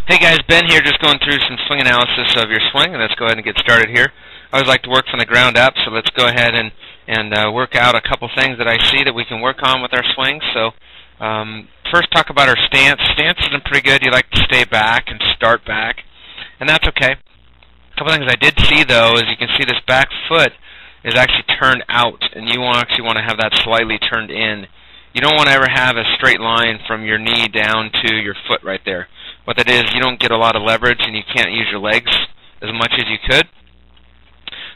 Hey guys, Ben here, just going through some swing analysis of your swing, and let's go ahead and get started here. I always like to work from the ground up, so let's go ahead and work out a couple things that I see that we can work on with our swing. So first talk about our stance. Stance isn't pretty good. You like to stay back and start back, and that's okay. A couple things I did see though is you can see this back foot is actually turned out, and you actually want to have that slightly turned in. You don't want to ever have a straight line from your knee down to your foot right there. What that is, you don't get a lot of leverage and you can't use your legs as much as you could.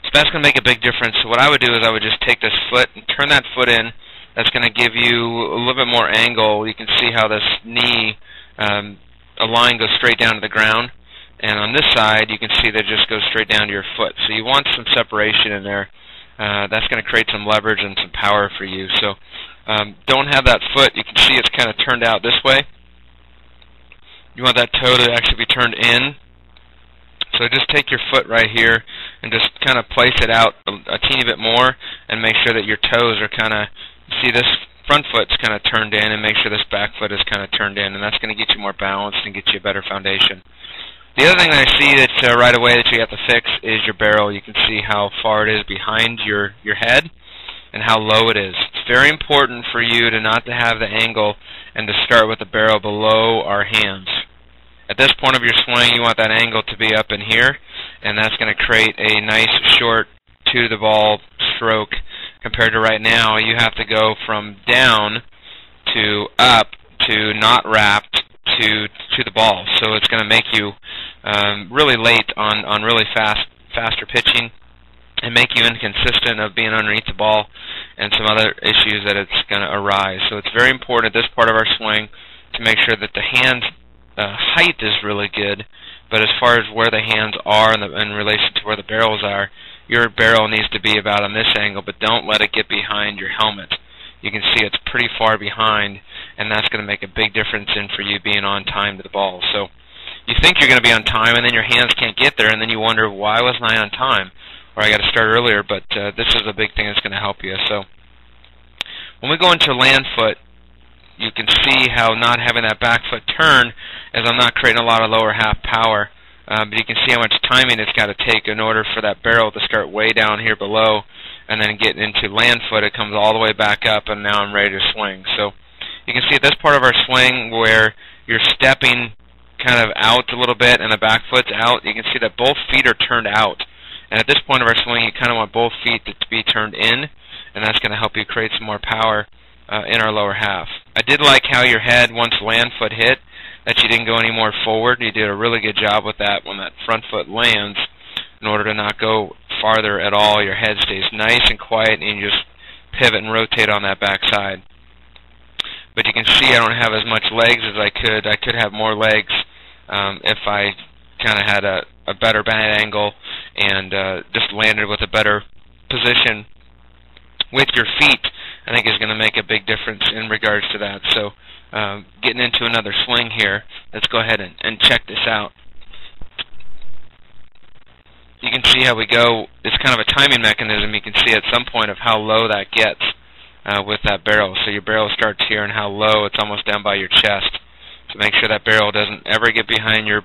So that's going to make a big difference. So what I would do is I would just take this foot and turn that foot in. That's going to give you a little bit more angle. You can see how this knee, a line goes straight down to the ground. And on this side, you can see that it just goes straight down to your foot. So you want some separation in there. That's going to create some leverage and some power for you. So don't have that foot. You can see it's kind of turned out this way. You want that toe to actually be turned in. So just take your foot right here and just kind of place it out a teeny bit more and make sure that your toes are kind of, see this front foot's kind of turned in, and make sure this back foot is kind of turned in, and that's going to get you more balanced and get you a better foundation. The other thing that I see that right away that you have to fix is your barrel. You can see how far it is behind your head and how low it is. It's very important for you to not to have the angle and to start with the barrel below our hands. At this point of your swing, you want that angle to be up in here, and that's going to create a nice short to the ball stroke. Compared to right now, you have to go from down to up to not wrapped to the ball. So it's going to make you really late on really faster pitching, and make you inconsistent of being underneath the ball and some other issues that it's going to arise. So it's very important at this part of our swing to make sure that the hands height is really good, but as far as where the hands are in relation to where the barrels are, your barrel needs to be about on this angle, but don't let it get behind your helmet. You can see it's pretty far behind, and that's going to make a big difference in for you being on time to the ball. So you think you're going to be on time, and then your hands can't get there, and then you wonder, why wasn't I on time? Or I got to start earlier, but this is a big thing that's going to help you. So when we go into land foot, you can see how not having that back foot turn is I'm not creating a lot of lower half power. But you can see how much timing it's got to take in order for that barrel to start way down here below, and then get into land foot. It comes all the way back up, and now I'm ready to swing. So you can see at this part of our swing where you're stepping kind of out a little bit and the back foot's out, you can see that both feet are turned out. And at this point of our swing, you kind of want both feet to be turned in, and that's going to help you create some more power in our lower half. I did like how your head, once land foot hit, that you didn't go any more forward. You did a really good job with that when that front foot lands. In order to not go farther at all, your head stays nice and quiet, and you just pivot and rotate on that back side. But you can see I don't have as much legs as I could. I could have more legs if I kind of had a better bad angle and just landed with a better position with your feet. I think is going to make a big difference in regards to that. So getting into another swing here, let's go ahead and check this out. You can see how we go. It's kind of a timing mechanism. You can see at some point of how low that gets with that barrel. So your barrel starts here, and how low it's almost down by your chest. So make sure that barrel doesn't ever get behind your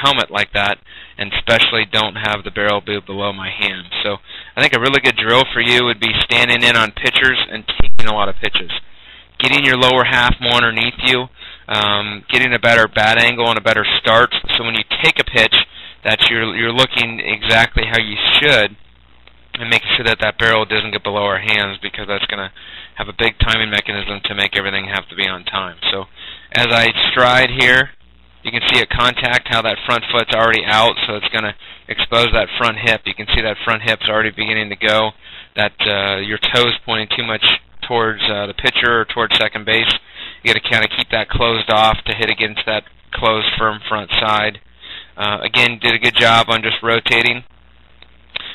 helmet like that, and especially don't have the barrel be below my hand. So I think a really good drill for you would be standing in on pitchers and taking a lot of pitches. Getting your lower half more underneath you, getting a better bat angle and a better start, so when you take a pitch that you're looking exactly how you should, and making sure that that barrel doesn't get below our hands, because that's going to have a big timing mechanism to make everything have to be on time. So as I stride here, you can see at contact how that front foot's already out, so it's going to expose that front hip. You can see that front hip's already beginning to go, that your toes pointing too much towards the pitcher or towards second base. You got to kind of keep that closed off to hit against that closed, firm front side. Again, did a good job on just rotating.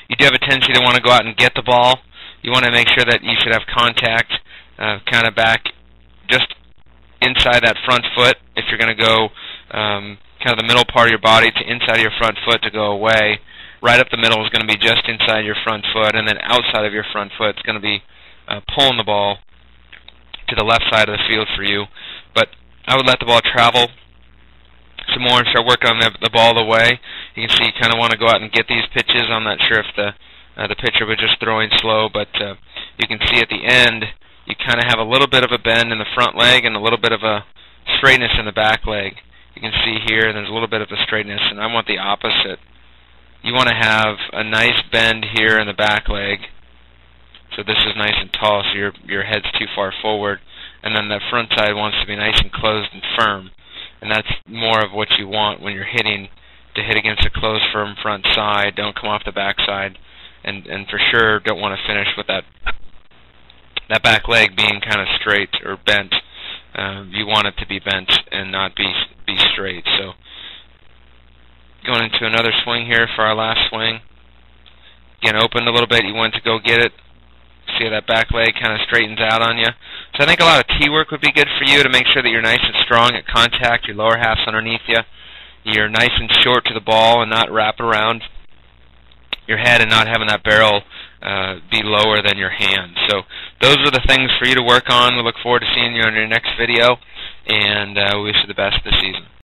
You do have a tendency to want to go out and get the ball. You want to make sure that you should have contact kind of back just inside that front foot. If you're going to go kind of the middle part of your body to inside of your front foot to go away, right up the middle is going to be just inside your front foot, and then outside of your front foot is going to be pulling the ball to the left side of the field for you. But I would let the ball travel some more and start working on the ball away. You can see you kind of want to go out and get these pitches. I'm not sure if the pitcher was just throwing slow, but you can see at the end you kind of have a little bit of a bend in the front leg and a little bit of a straightness in the back leg. You can see here there's a little bit of a straightness, and I want the opposite. You want to have a nice bend here in the back leg, so this is nice and tall, so your head's too far forward, and then the front side wants to be nice and closed and firm, and that's more of what you want when you're hitting, to hit against a closed, firm front side. Don't come off the back side, and for sure don't want to finish with that back leg being kind of straight or bent. You want it to be bent and not be straight. So going into another swing here for our last swing. Again, opened a little bit. You want to go get it. See how that back leg kind of straightens out on you. So I think a lot of tee work would be good for you to make sure that you're nice and strong at contact, your lower half's underneath you. You're nice and short to the ball and not wrap around your head and not having that barrel be lower than your hand. So those are the things for you to work on. We look forward to seeing you on your next video, and we wish you the best this season.